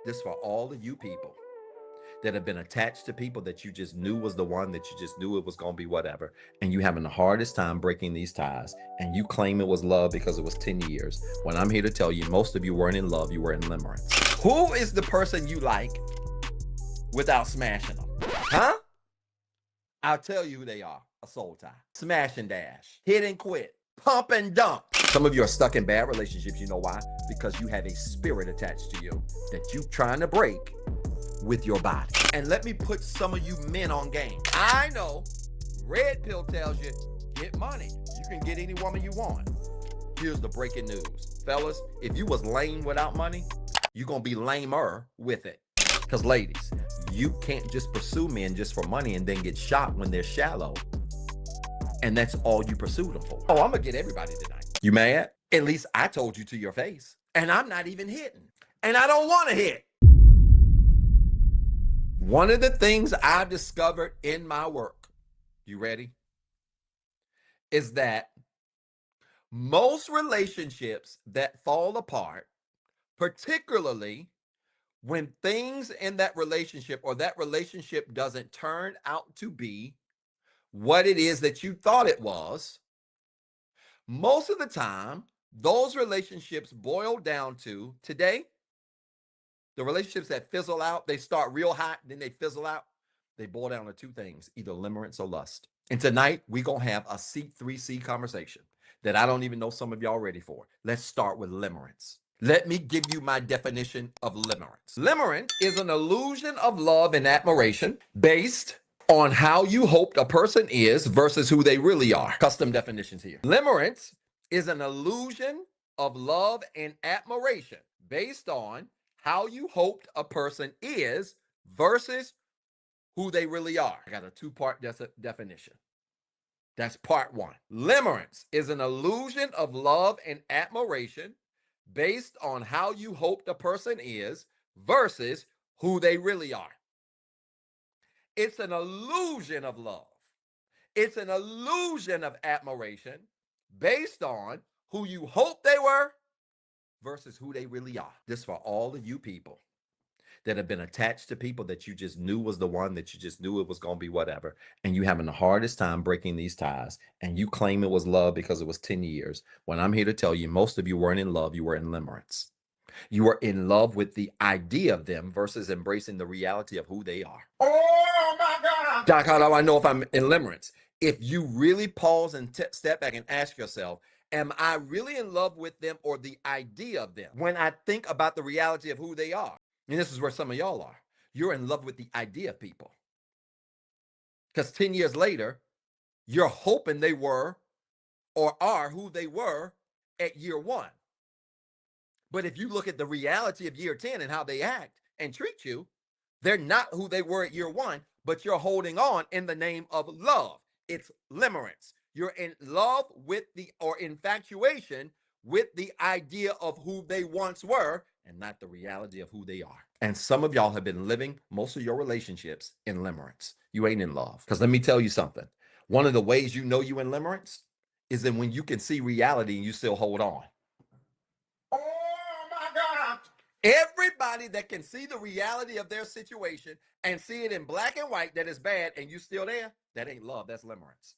This for all of you people that have been attached to people that you just knew was the one, that you just knew it was going to be whatever, and you having the hardest time breaking these ties, and you claim it was love because it was 10 years. When I'm here to tell you, most of you weren't in love, you were in limerence. Who is the person you like without smashing them? Huh? I'll tell you who they are. A soul tie. Smash and dash. Hit and quit. Pump and dump. Some of you are stuck in bad relationships. You know why? Because you have a spirit attached to you that you trying to break with your body. And let me put some of you men on game. I know red pill tells you get money. You can get any woman you want. Here's the breaking news. Fellas, if you was lame without money, you're going to be lamer with it. Because ladies, you can't just pursue men just for money and then get shot when they're shallow. And that's all you pursue them for. Oh, I'm going to get everybody tonight. You mad? At least I told you to your face. And I'm not even hitting. And I don't want to hit. One of the things I've discovered in my work, you ready? Is that most relationships that fall apart, particularly when things in that relationship or that relationship doesn't turn out to be what it is that you thought it was, most of the time, those relationships boil down to today, the relationships that fizzle out, they start real hot, then they fizzle out. They boil down to two things, either limerence or lust. And tonight, we're going to have a C3C conversation that I don't even know some of y'all ready for. Let's start with limerence. Let me give you my definition of limerence. Limerence is an illusion of love and admiration based on how you hoped a person is versus who they really are. Custom definitions here. Limerence is an illusion of love and admiration based on how you hoped a person is versus who they really are. I got a two-part definition. That's part one. Limerence is an illusion of love and admiration based on how you hoped a person is versus who they really are. It's an illusion of love. It's an illusion of admiration based on who you hope they were versus who they really are. This for all of you people that have been attached to people that you just knew was the one, that you just knew it was going to be whatever, and you having the hardest time breaking these ties, and you claim it was love because it was 10 years. When I'm here to tell you, most of you weren't in love, you were in limerence. You were in love with the idea of them versus embracing the reality of who they are. Oh my God. Doc, how do I know if I'm in limerence? If you really pause and step back and ask yourself, am I really in love with them or the idea of them? When I think about the reality of who they are, and this is where some of y'all are, you're in love with the idea of people. Because 10 years later, you're hoping they were or are who they were at year one. But if you look at the reality of year 10 and how they act and treat you, they're not who they were at year one, but you're holding on in the name of love. It's limerence. You're in love with or infatuation with the idea of who they once were and not the reality of who they are. And some of y'all have been living most of your relationships in limerence. You ain't in love. Because let me tell you something. One of the ways you know you in limerence is that when you can see reality and you still hold on. Oh my God. Everybody that can see the reality of their situation and see it in black and white that is bad and you still there, that ain't love, that's limerence.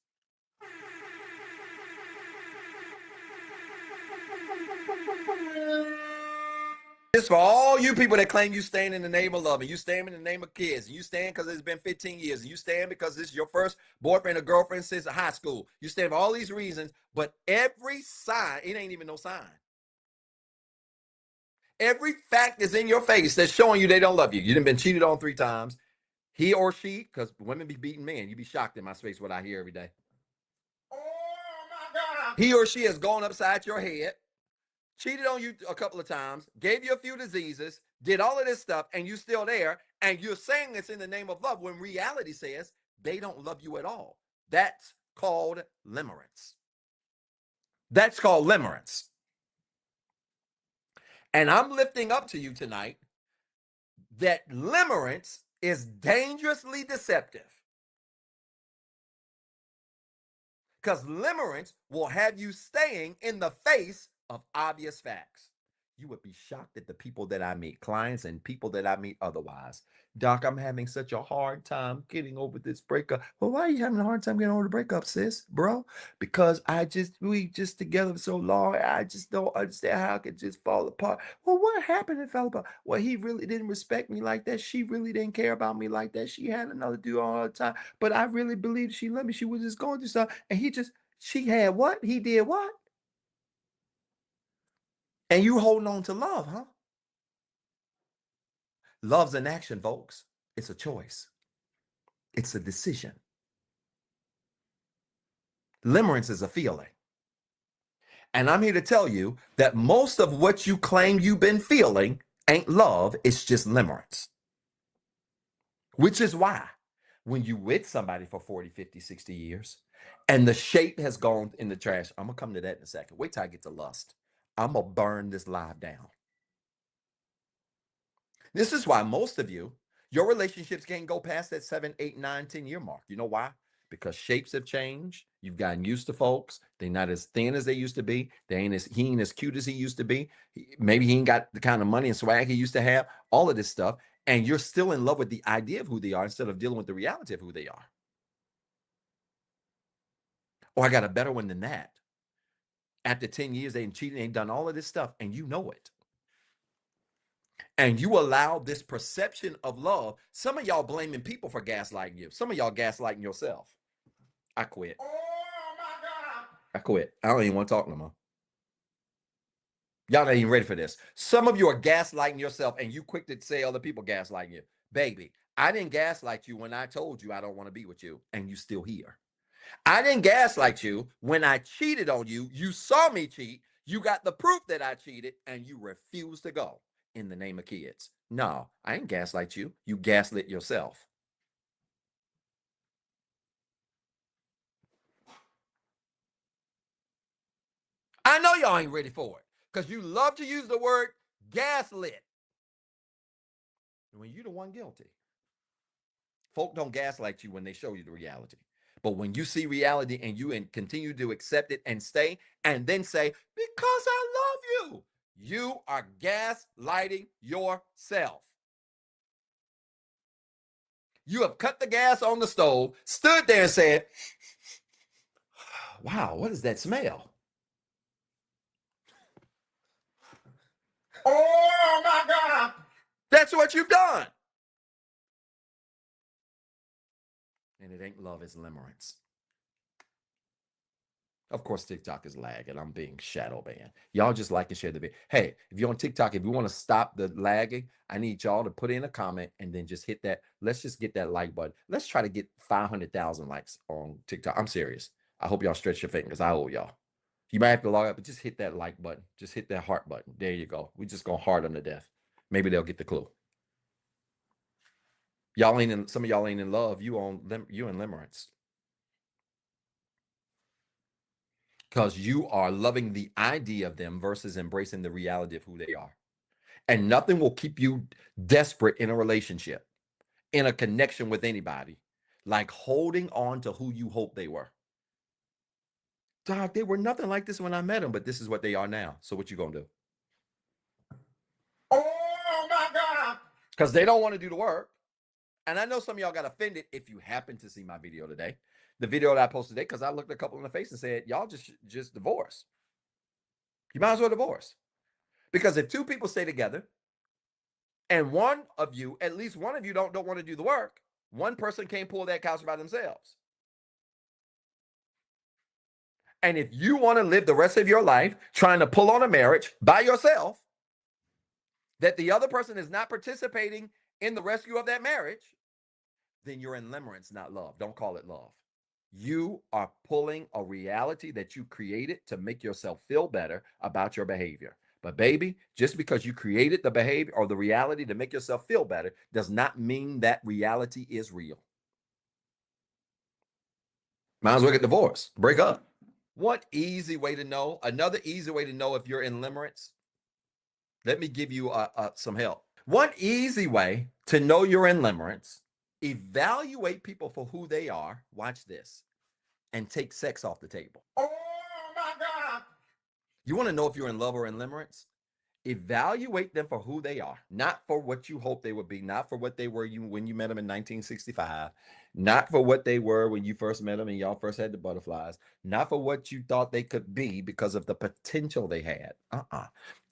This for all you people that claim you stand in the name of love and you stand in the name of kids and you stand because it's been 15 years and you stand because this is your first boyfriend or girlfriend since high school. You stand for all these reasons, but every sign, it ain't even no sign. Every fact is in your face that's showing you they don't love you. You done been cheated on 3 times. He or she, because women be beating men. You be shocked in my space what I hear every day. Oh my God. He or she has gone upside your head, cheated on you a couple of times, gave you a few diseases, did all of this stuff, and you still there, and you're saying this in the name of love when reality says they don't love you at all. That's called limerence. That's called limerence. And I'm lifting up to you tonight that limerence is dangerously deceptive. Because limerence will have you staying in the face of obvious facts. You would be shocked at the people that I meet, clients and people that I meet otherwise. Doc, I'm having such a hard time getting over this breakup. Well, why are you having a hard time getting over the breakup, sis, bro? Because we just together so long. I just don't understand how it could just fall apart. Well, what happened? It fell apart. Well, he really didn't respect me like that. She really didn't care about me like that. She had another dude all the time. But I really believed she loved me. She was just going through stuff. And she had what? He did what? And you holding on to love, huh? Love's an action, folks. It's a choice. It's a decision. Limerence is a feeling. And I'm here to tell you that most of what you claim you've been feeling ain't love, it's just limerence. Which is why when you with somebody for 40, 50, 60 years and the shape has gone in the trash, I'm going to come to that in a second. Wait till I get to lust. I'm going to burn this live down. This is why most of you, your relationships can't go past that 7, 8, 9, 10-year mark. You know why? Because shapes have changed. You've gotten used to folks. They're not as thin as they used to be. He ain't as cute as he used to be. Maybe he ain't got the kind of money and swag he used to have. All of this stuff. And you're still in love with the idea of who they are instead of dealing with the reality of who they are. Or I got a better one than that. After 10 years, they ain't cheated, they ain't done all of this stuff, and you know it. And you allow this perception of love. Some of y'all blaming people for gaslighting you. Some of y'all gaslighting yourself. I quit. Oh my God. I quit. I don't even want to talk no more. Y'all not even ready for this. Some of you are gaslighting yourself and you quick to say other people gaslighting you. Baby, I didn't gaslight you when I told you I don't want to be with you and you still here. I didn't gaslight you when I cheated on you. You saw me cheat. You got the proof that I cheated and you refused to go in the name of kids. No, I didn't gaslight you. You gaslit yourself. I know y'all ain't ready for it because you love to use the word gaslit when you're the one guilty. Folk don't gaslight you when they show you the reality. But when you see reality and you continue to accept it and stay and then say, because I love you, you are gaslighting yourself. You have cut the gas on the stove, stood there and said, wow, what is that smell? Oh my God. That's what you've done. And it ain't love, it's limerence. Of course, TikTok is lagging. I'm being shadow banned. Y'all just like and share the video. Hey, if you're on TikTok, if you want to stop the lagging, I need y'all to put in a comment and then just hit that. Let's just get that like button. Let's try to get 500,000 likes on TikTok. I'm serious. I hope y'all stretch your fingers. I owe y'all. You might have to log out, but just hit that like button. Just hit that heart button. There you go. We just gonna heart them to death. Maybe they'll get the clue. Y'all ain't in. Some of y'all ain't in love. You in limerence. Because you are loving the idea of them versus embracing the reality of who they are. And nothing will keep you desperate in a relationship, in a connection with anybody, like holding on to who you hope they were. Doc, they were nothing like this when I met them, but this is what they are now. So what you gonna do? Oh my God. Because they don't want to do the work. And I know some of y'all got offended if you happen to see my video today. The video that I posted today, because I looked a couple in the face and said, y'all just divorce. You might as well divorce. Because if two people stay together and one of you, at least one of you don't want to do the work, one person can't pull that couch by themselves. And if you want to live the rest of your life trying to pull on a marriage by yourself, that the other person is not participating in the rescue of that marriage, then you're in limerence, not love. Don't call it love. You are pulling a reality that you created to make yourself feel better about your behavior. But baby, just because you created the behavior or the reality to make yourself feel better does not mean that reality is real. Might as well get divorced, break up. What easy way to know? Another easy way to know if you're in limerence. Let me give you some help. One easy way to know you're in limerence, evaluate people for who they are. Watch this. And take sex off the table. Oh my God. You want to know if you're in love or in limerence? Evaluate them for who they are, not for what you hope they would be, not for what they were when you met them in 1965, not for what they were when you first met them and y'all first had the butterflies, not for what you thought they could be because of the potential they had.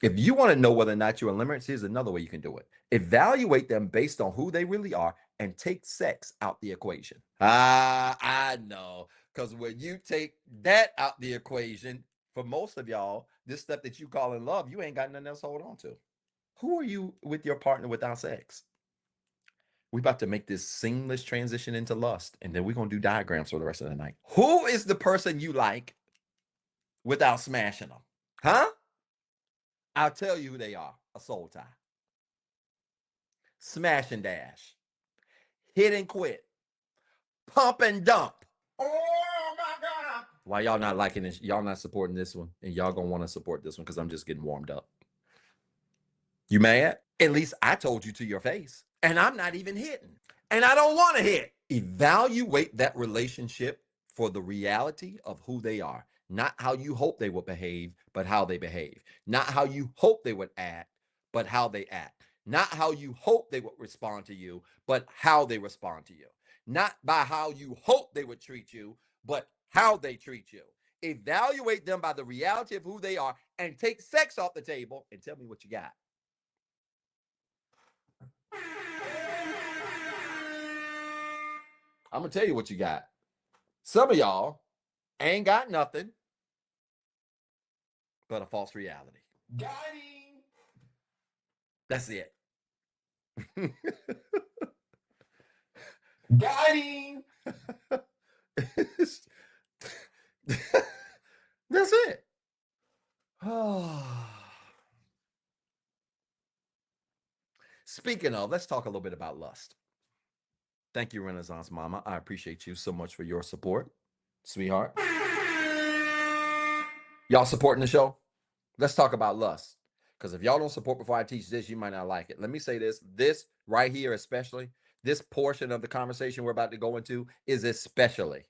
If you want to know whether or not you're a limerence, here's another way you can do it. Evaluate them based on who they really are and take sex out the equation. I know. Because when you take that out the equation, for most of y'all, this stuff that you call in love, you ain't got nothing else to hold on to. Who are you with your partner without sex? We about to make this seamless transition into lust, and then we're gonna do diagrams for the rest of the night. Who is the person you like without smashing them? Huh? I'll tell you who they are. A soul tie. Smash and dash. Hit and quit. Pump and dump. Oh my God. Why y'all not liking this? Y'all not supporting this one, and y'all gonna want to support this one because I'm just getting warmed up. You mad? At least I told you to your face, and I'm not even hitting, and I don't want to hit. Evaluate that relationship for the reality of who they are, not how you hope they would behave, but how they behave. Not how you hope they would act, but how they act. Not how you hope they would respond to you, but how they respond to you. Not by how you hope they would treat you, but how they treat you. Evaluate them by the reality of who they are and take sex off the table and tell me what you got. I'm going to tell you what you got. Some of y'all ain't got nothing but a false reality. Got him. That's it. Got him. That's it. Speaking of, let's talk a little bit about lust. Thank you, Renaissance Mama. I appreciate you so much for your support, sweetheart. Y'all supporting the show? Let's talk about lust. Because if y'all don't support before I teach this, you might not like it. Let me say this. This right here, especially, this portion of the conversation we're about to go into is especially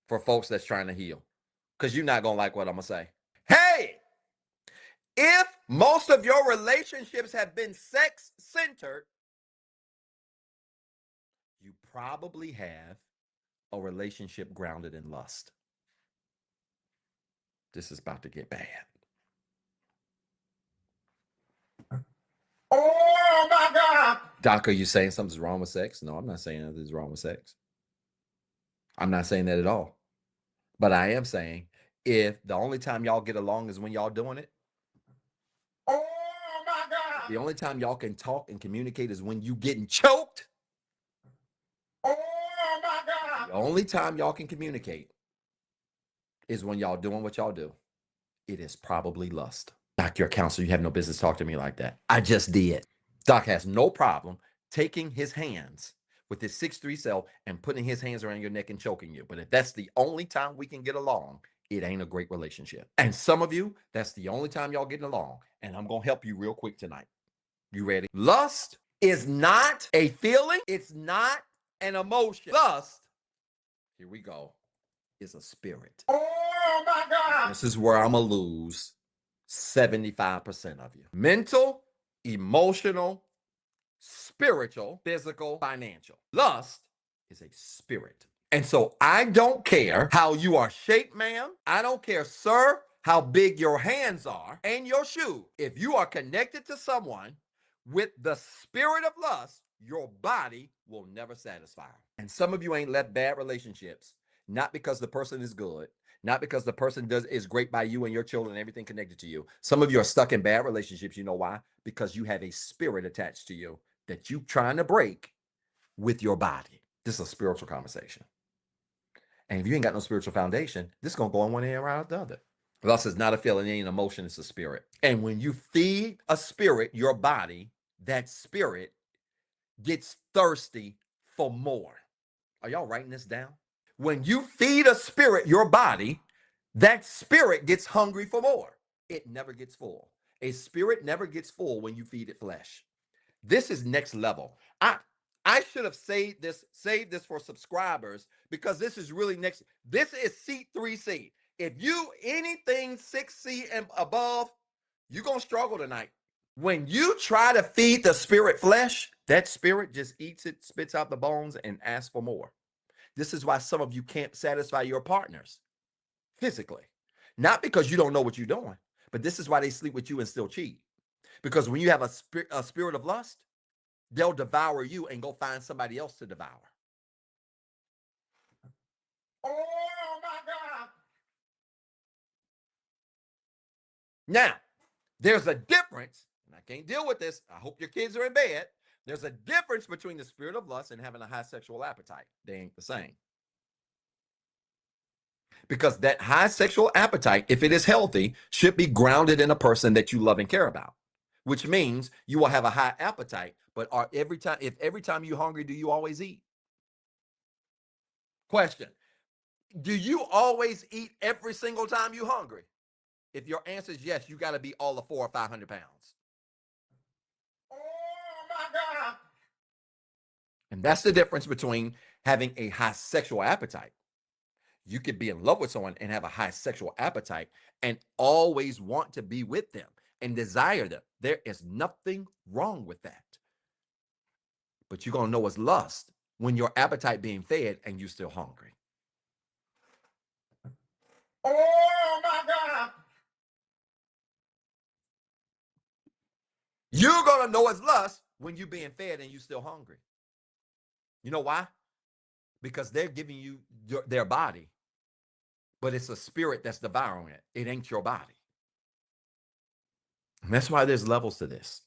for folks that's trying to heal. Because you're not going to like what I'm going to say. Hey, if most of your relationships have been sex-centered, you probably have a relationship grounded in lust. This is about to get bad. Oh my God. Doc, are you saying something's wrong with sex? No, I'm not saying anything's wrong with sex. I'm not saying that at all. But I am saying if the only time y'all get along is when y'all doing it, oh my God. The only time y'all can talk and communicate is when you getting choked. Oh my God. The only time y'all can communicate is when y'all doing what y'all do. It is probably lust. Doc, you're a counselor. You have no business talking to me like that. I just did. Doc has no problem taking his hands with his 6'3" self and putting his hands around your neck and choking you. But if that's the only time we can get along, it ain't a great relationship. And some of you, that's the only time y'all getting along. And I'm going to help you real quick tonight. You ready? Lust is not a feeling. It's not an emotion. Lust, here we go, is a spirit. Oh my God. This is where I'm going to lose 75% of you. Mental, emotional, spiritual, physical, financial. Lust is a spirit. And so I don't care how you are shaped, ma'am. I don't care, sir, how big your hands are and your shoe. If you are connected to someone with the spirit of lust, your body will never satisfy. And some of you ain't left bad relationships, not because the person is good, not because the person is great by you and your children and everything connected to you. Some of you are stuck in bad relationships. You know why? Because you have a spirit attached to you that you trying to break with your body. This is a spiritual conversation. And if you ain't got no spiritual foundation, this is going to go on one ear out the other. Lust is not a feeling, it ain't an emotion, it's a spirit. And when you feed a spirit, your body, that spirit gets thirsty for more. Are y'all writing this down? When you feed a spirit, your body, that spirit gets hungry for more. It never gets full. A spirit never gets full when you feed it flesh. This is next level. I should have saved this for subscribers because this is really next. This is seat 3C. If you anything 6C and above, You're going to struggle tonight. When you try to feed the spirit flesh, that spirit just eats it, spits out the bones, and asks for more. This is why some of you can't satisfy your partners physically. Not because you don't know what you're doing, but this is why they sleep with you and still cheat. Because when you have a spirit of lust, they'll devour you and go find somebody else to devour. Oh my God. Now, there's a difference, and I can't deal with this. I hope your kids are in bed. There's a difference between the spirit of lust and having a high sexual appetite. They ain't the same. Because that high sexual appetite, if it is healthy, should be grounded in a person that you love and care about, which means you will have a high appetite. But every time you're hungry, do you always eat? Question: do you always eat every single time you're hungry? If your answer is yes, you got to be all of 400 or 500 pounds. Oh my God. And that's the difference between having a high sexual appetite. You could be in love with someone and have a high sexual appetite and always want to be with them and desire them. There is nothing wrong with that. But you're going to know it's lust when your appetite being fed and you're still hungry. Oh my God. You're going to know it's lust when you're being fed and you're still hungry. You know why? Because they're giving you their body, but it's a spirit that's devouring it. It ain't your body. And that's why there's levels to this.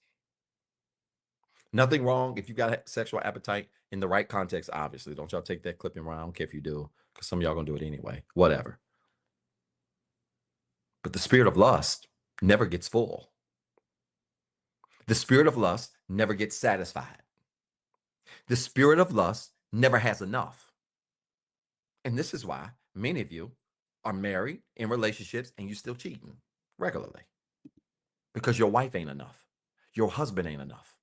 Nothing wrong if you got a sexual appetite in the right context, obviously. Don't y'all take that clipping around. I don't care if you do, because some of y'all going to do it anyway. Whatever. But the spirit of lust never gets full. The spirit of lust never gets satisfied. The spirit of lust never has enough. And this is why many of you are married in relationships and you're still cheating regularly. Because your wife ain't enough. Your husband ain't enough.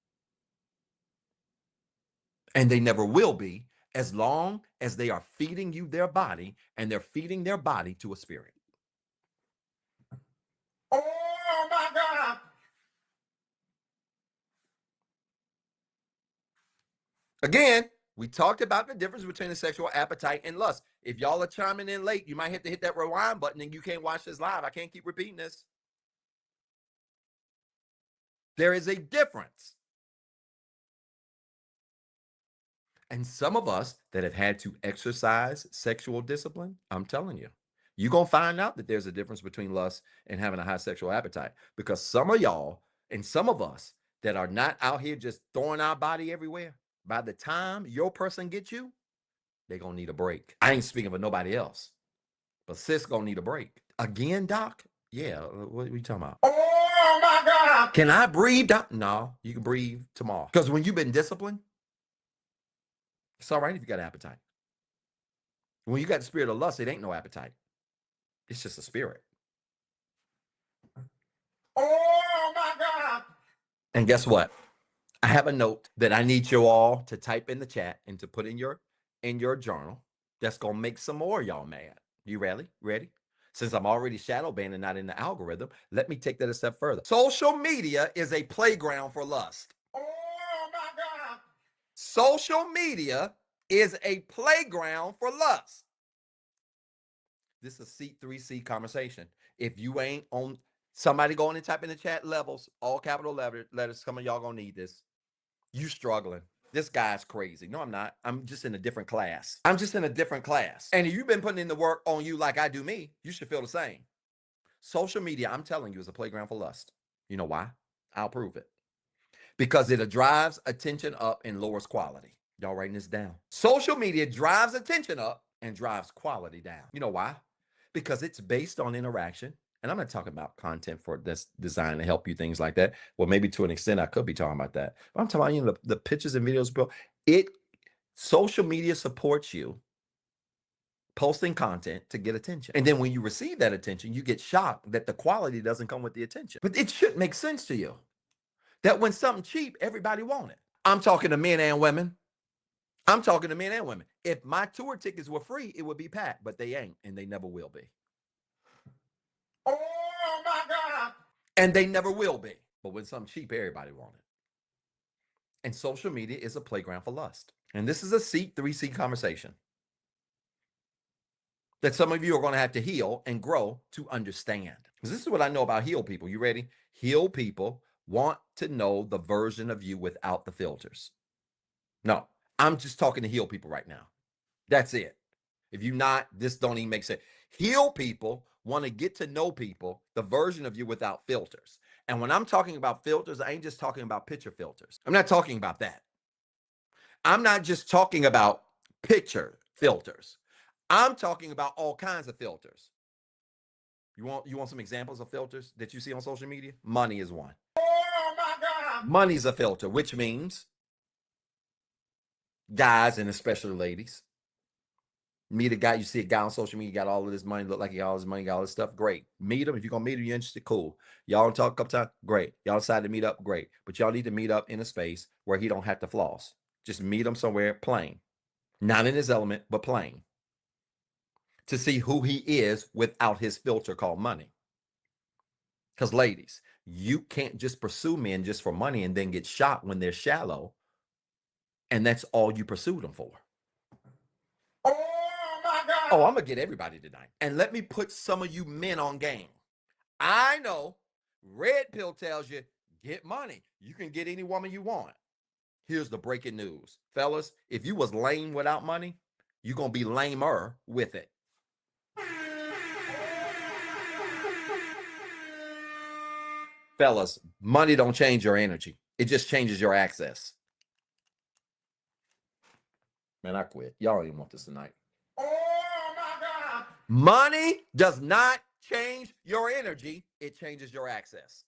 And they never will be as long as they are feeding you their body and they're feeding their body to a spirit. Oh my God. Again, we talked about the difference between a sexual appetite and lust. If y'all are chiming in late, you might have to hit that rewind button and you can't watch this live. I can't keep repeating this. There is a difference. And some of us that have had to exercise sexual discipline, I'm telling you, you're going to find out that there's a difference between lust and having a high sexual appetite. Because some of y'all and some of us that are not out here just throwing our body everywhere, by the time your person gets you, they're going to need a break. I ain't speaking for nobody else, but sis going to need a break. Again, doc? Yeah, what are you talking about? Oh my God. Can I breathe, doc? No, you can breathe tomorrow. Because when you've been disciplined, it's all right if you got appetite. When you got the spirit of lust, it ain't no appetite. It's just a spirit. Oh my God. And guess what? I have a note that I need you all to type in the chat and to put in your journal. That's gonna make some more of y'all mad. You ready? Ready? Since I'm already shadow banned and not in the algorithm, let me take that a step further. Social media is a playground for lust. Oh my God. Social media is a playground for lust. This is a C3C conversation. If you ain't on, somebody going and type in the chat levels, all capital letters, some of y'all gonna need this. You struggling. This guy's crazy. No, I'm not. I'm just in a different class. I'm just in a different class. And if you've been putting in the work on you like I do me, you should feel the same. Social media, I'm telling you, is a playground for lust. You know why? I'll prove it. Because it drives attention up and lowers quality. Y'all writing this down. Social media drives attention up and drives quality down. You know why? Because it's based on interaction. And I'm not talking about content for this designed to help you, things like that. Well, maybe to an extent, I could be talking about that. But I'm talking about, the pictures and videos, bro. Social media supports you posting content to get attention. And then when you receive that attention, you get shocked that the quality doesn't come with the attention. But it should make sense to you that when something cheap, everybody want it. I'm talking to men and women. I'm talking to men and women. If my tour tickets were free, it would be packed, but they ain't, and they never will be. Oh my God. And they never will be. But when something cheap, everybody want it. And social media is a playground for lust. And this is a seat, 3C conversation that some of you are going to have to heal and grow to understand. Because this is what I know about heal people. You ready? Heal people want to know the version of you without the filters. No, I'm just talking to heal people right now. That's it. If you're not, this don't even make sense. Heal people want to get to know people, the version of you without filters. And when I'm talking about filters, I ain't just talking about picture filters. I'm not talking about that. I'm not just talking about picture filters. I'm talking about all kinds of filters. You want some examples of filters that you see on social media? Money is one. Oh my God. Money's a filter, which means guys and especially ladies meet a guy, you see a guy on social media, got all of this money, look like he got all this money, got all this stuff, great. Meet him. If you're going to meet him, you're interested, cool. Y'all talk a couple times, great. Y'all decide to meet up, great. But y'all need to meet up in a space where he don't have to floss. Just meet him somewhere plain. Not in his element, but plain. To see who he is without his filter called money. Because ladies, you can't just pursue men just for money and then get shot when they're shallow. And that's all you pursued them for. Oh my God. Oh, I'm going to get everybody tonight. And let me put some of you men on game. I know red pill tells you get money. You can get any woman you want. Here's the breaking news. Fellas, if you was lame without money, you're going to be lamer with it. Fellas, money don't change your energy. It just changes your access. Man, I quit. Y'all don't even want this tonight. Oh my God. Money does not change your energy. It changes your access.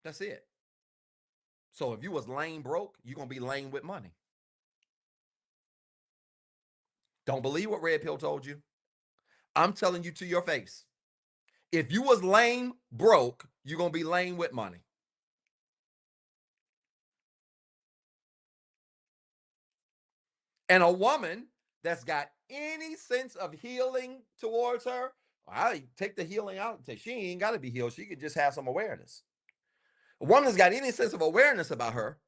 That's it. So if you was lame broke, you're going to be lame with money. Don't believe what Red Pill told you. I'm telling you to your face. If you was lame broke, you're going to be lame with money. And a woman that's got any sense of healing towards her, I take the healing out. She ain't got to be healed. She could just have some awareness. A woman that's got any sense of awareness about her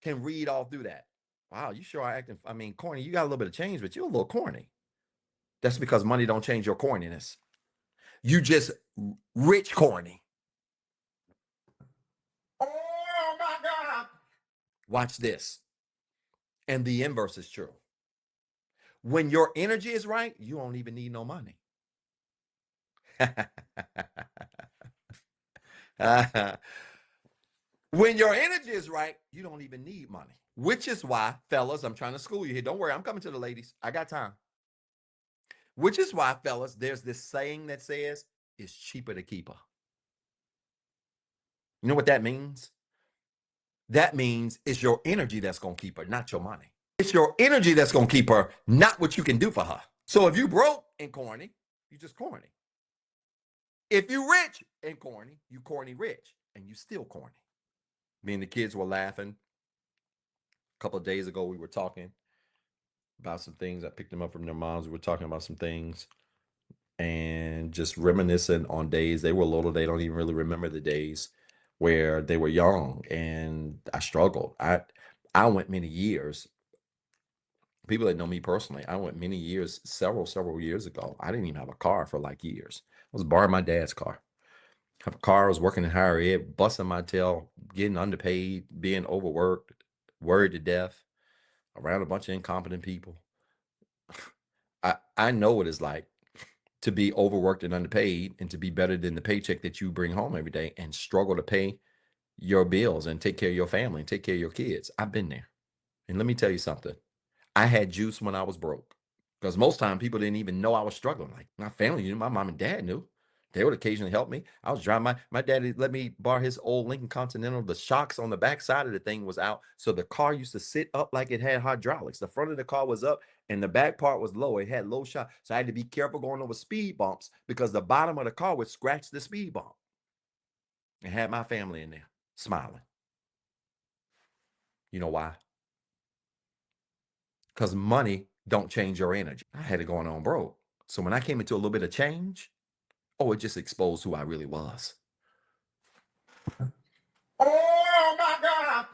can read all through that. Wow, you sure are acting, corny. You got a little bit of change, but you're a little corny. That's because money don't change your corniness. You just rich corny. Oh my God. Watch this. And the inverse is true. When your energy is right, you don't even need no money. When your energy is right, you don't even need money. Which is why, fellas, I'm trying to school you here. Don't worry, I'm coming to the ladies. I got time. Which is why, fellas, there's this saying that says, it's cheaper to keep her. You know what that means? That means it's your energy that's going to keep her, not your money. It's your energy that's going to keep her, not what you can do for her. So if you broke and corny, you just corny. If you rich and corny, you corny rich, and you still corny. Me and the kids were laughing. A couple of days ago, we were talking about some things. I picked them up from their moms. We were talking about some things and just reminiscing on days. They were little. They don't even really remember the days where they were young, and I struggled. I went many years. People that know me personally, I went many years, several years ago. I didn't even have a car for like years. I was borrowing my dad's car. I have a car. I was working in higher ed, busting my tail, getting underpaid, being overworked, worried to death, around a bunch of incompetent people. I know what it's like to be overworked and underpaid and to be better than the paycheck that you bring home every day and struggle to pay your bills and take care of your family and take care of your kids. I've been there. And let me tell you something. I had juice when I was broke because most time people didn't even know I was struggling. Like my family knew, my mom and dad knew. They would occasionally help me. I was driving my dad let me borrow his old Lincoln Continental. The shocks on the back side of the thing was out. So the car used to sit up like it had hydraulics. The front of the car was up and the back part was low. It had low shock. So I had to be careful going over speed bumps because the bottom of the car would scratch the speed bump. And had my family in there smiling. You know why? Because money don't change your energy. I had it going on broke. So when I came into a little bit of change, oh, it just exposed who I really was. Oh my God.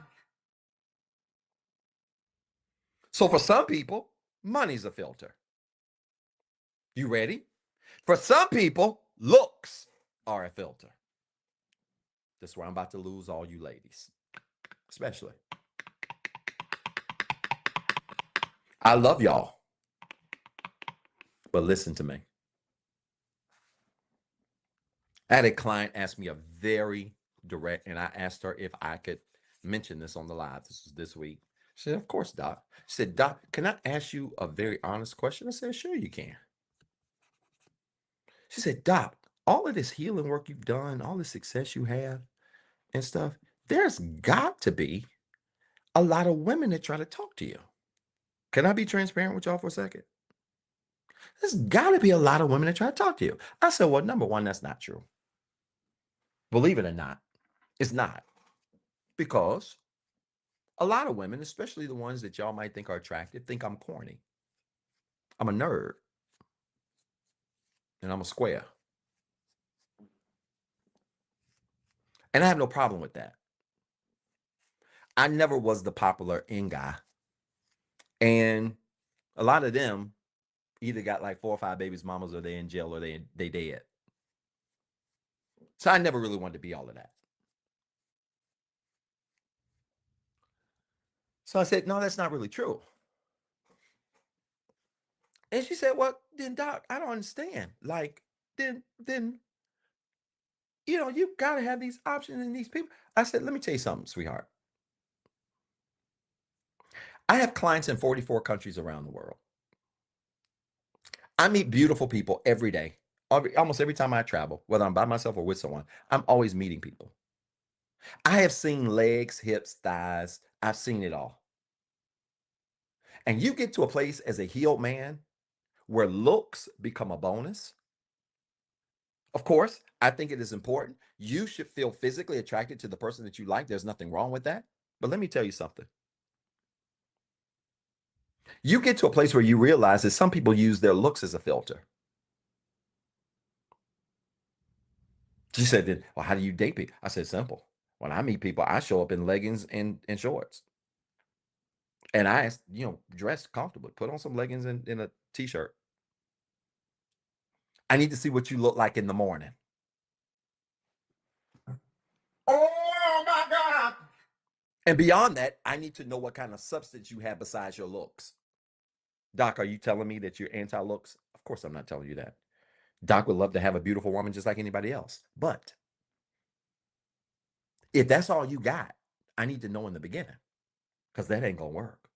So for some people, money's a filter. You ready? For some people, looks are a filter. This is where I'm about to lose all you ladies, especially. I love y'all, but listen to me. I had a client ask me a very direct, and I asked her if I could mention this on the live. This was this week. She said, "Of course, Doc." She said, "Doc, can I ask you a very honest question?" I said, "Sure, you can." She said, "Doc, all of this healing work you've done, all the success you have and stuff, there's got to be a lot of women that try to talk to you. Can I be transparent with y'all for a second? There's got to be a lot of women that try to talk to you." I said, "Well, number one, that's not true. Believe it or not, it's not. Because a lot of women, especially the ones that y'all might think are attractive, think I'm corny. I'm a nerd and I'm a square. And I have no problem with that. I never was the popular in guy. And a lot of them either got like 4 or 5 babies mamas or they in jail or they dead. So I never really wanted to be all of that. So I said, "No, that's not really true." And she said, "Well, then Doc, I don't understand. Like, then you gotta have these options and these people." I said, "Let me tell you something, sweetheart. I have clients in 44 countries around the world. I meet beautiful people every day. Almost every time I travel, whether I'm by myself or with someone, I'm always meeting people. I have seen legs, hips, thighs. I've seen it all. And you get to a place as a healed man where looks become a bonus. Of course, I think it is important. You should feel physically attracted to the person that you like. There's nothing wrong with that. But let me tell you something. You get to a place where you realize that some people use their looks as a filter. She said, "Then, well, how do you date people?" I said, "Simple. When I meet people, I show up in leggings and shorts. And I ask, dress comfortably. Put on some leggings and a t-shirt. I need to see what you look like in the morning." Oh my God. And beyond that, I need to know what kind of substance you have besides your looks. Doc, are you telling me that you're anti-looks? Of course, I'm not telling you that. Doc would love to have a beautiful woman just like anybody else. But if that's all you got, I need to know in the beginning because that ain't going to work.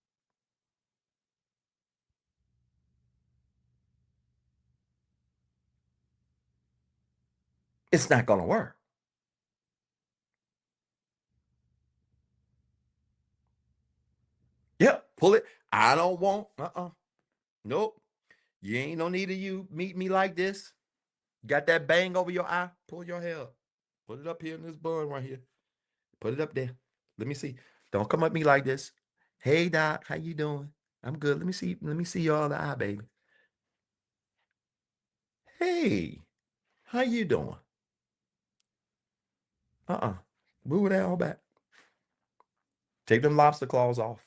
It's not going to work. Yep, pull it. I don't want, nope. You ain't no need of you meet me like this. Got that bang over your eye? Pull your hair up. Put it up here in this bun right here. Put it up there. Let me see. Don't come at me like this. "Hey Doc, how you doing?" "I'm good. Let me see. Let me see your other eye, baby." "Hey, how you doing?" Uh-uh. Move that all back. Take them lobster claws off.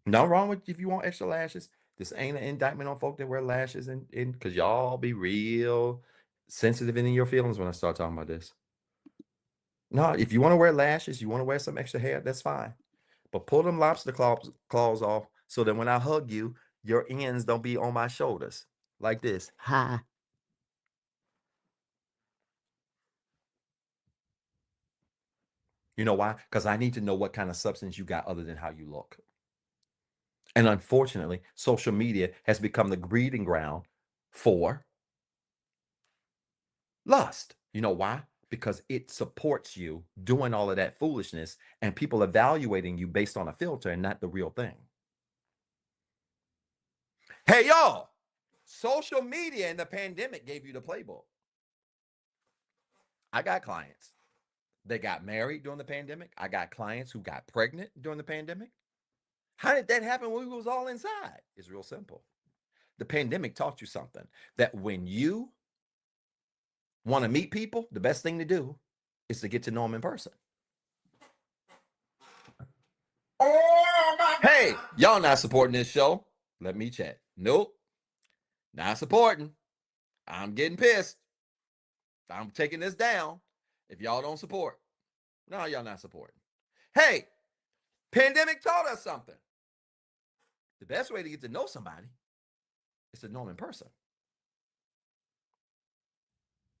Nothing wrong with if you want extra lashes. This ain't an indictment on folk that wear lashes and because y'all be real sensitive in your feelings when I start talking about this. No, if you want to wear lashes, you want to wear some extra hair, that's fine. But pull them lobster claws off so that when I hug you, your ends don't be on my shoulders like this. Hi. You know why? Because I need to know what kind of substance you got other than how you look. And unfortunately, social media has become the breeding ground for lust. You know why? Because it supports you doing all of that foolishness and people evaluating you based on a filter and not the real thing. Hey, y'all, social media and the pandemic gave you the playbook. I got clients that got married during the pandemic. I got clients who got pregnant during the pandemic. How did that happen when we was all inside? It's real simple. The pandemic taught you something that when you Want to meet people? The best thing to do is to get to know them in person. Hey, y'all not supporting this show? Let me check. Nope, not supporting. I'm getting pissed. I'm taking this down if y'all don't support. No, y'all not supporting. Hey, pandemic taught us something. The best way to get to know somebody is to know them in person.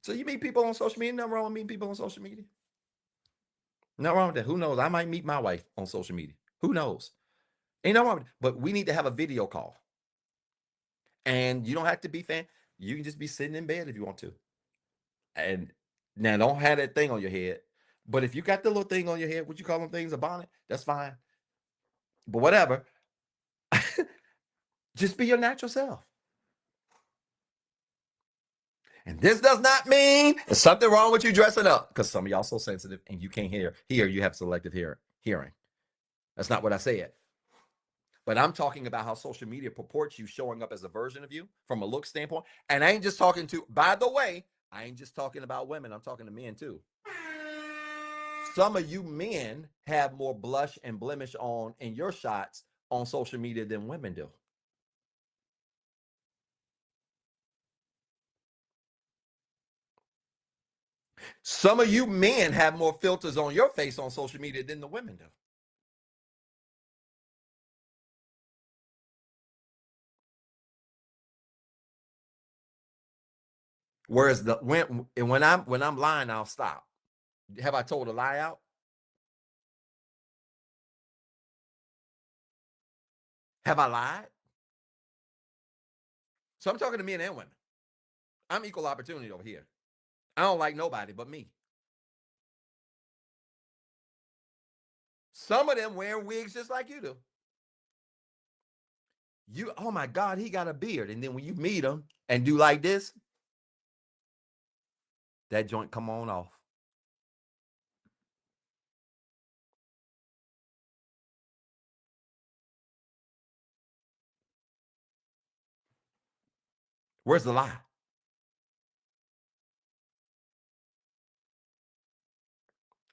So you meet people on social media. Nothing wrong with meeting people on social media. Nothing wrong with that. Who knows? I might meet my wife on social media. Who knows? Ain't no wrong with it. But we need to have a video call. And you don't have to be fan. You can just be sitting in bed if you want to. And now don't have that thing on your head. But if you got the little thing on your head, what you call them things, a bonnet, that's fine. But whatever. Just be your natural self. And this does not mean there's something wrong with you dressing up, because some of y'all so sensitive and you can't hear. Here, you have selective hearing. That's not what I said. But I'm talking about how social media purports you showing up as a version of you from a look standpoint. And I ain't just talking to, by the way, I ain't just talking about women. I'm talking to men too. Some of you men have more blush and blemish on in your shots on social media than women do. Some of you men have more filters on your face on social media than the women do. Whereas when I'm lying, I'll stop. Have I told a lie out? Have I lied? So I'm talking to men and women. I'm equal opportunity over here. I don't like nobody but me. Some of them wearing wigs just like you do. Oh my God, he got a beard. And then when you meet him and do like this, that joint come on off. Where's the lie?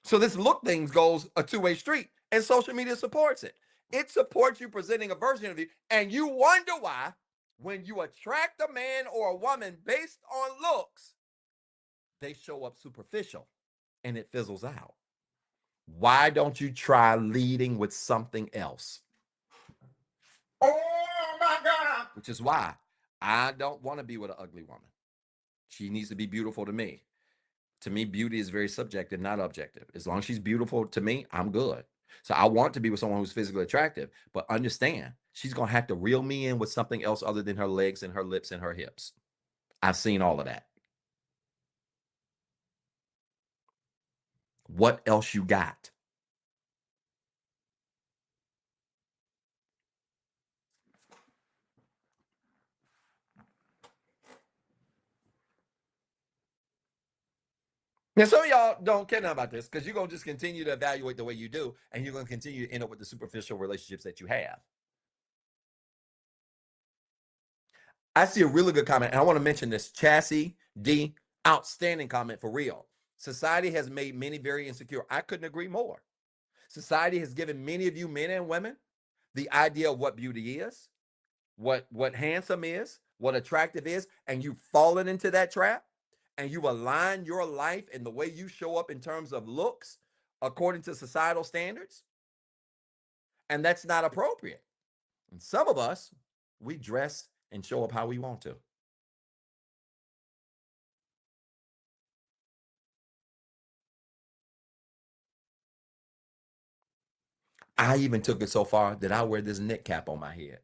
So this look thing goes a two-way street, and social media supports it. It supports you presenting a version of you, and you wonder why, when you attract a man or a woman based on looks, they show up superficial and it fizzles out. Why don't you try leading with something else? Oh my God. Which is why I don't want to be with an ugly woman. She needs to be beautiful to me. To me, beauty is very subjective, not objective. As long as she's beautiful to me, I'm good. So I want to be with someone who's physically attractive, but understand she's going to have to reel me in with something else other than her legs and her lips and her hips. I've seen all of that. What else you got? Now, some of y'all don't care nothing about this because you're going to just continue to evaluate the way you do, and you're going to continue to end up with the superficial relationships that you have. I see a really good comment, and I want to mention this. Chassis D, outstanding comment for real. Society has made many very insecure. I couldn't agree more. Society has given many of you men and women the idea of what beauty is, what handsome is, what attractive is, and you've fallen into that trap, and you align your life and the way you show up in terms of looks according to societal standards, and that's not appropriate. And some of us, we dress and show up how we want to. I even took it so far that I wear this neck cap on my head.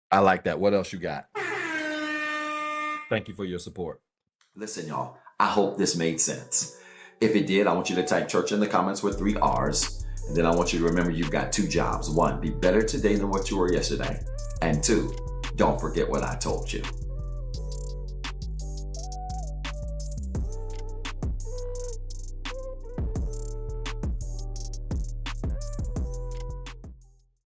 I like that. What else you got? Thank you for your support. Listen, y'all, I hope this made sense. If it did, I want you to type church in the comments with 3 R's. And then I want you to remember you've got 2 jobs. 1, be better today than what you were yesterday. And 2, don't forget what I told you.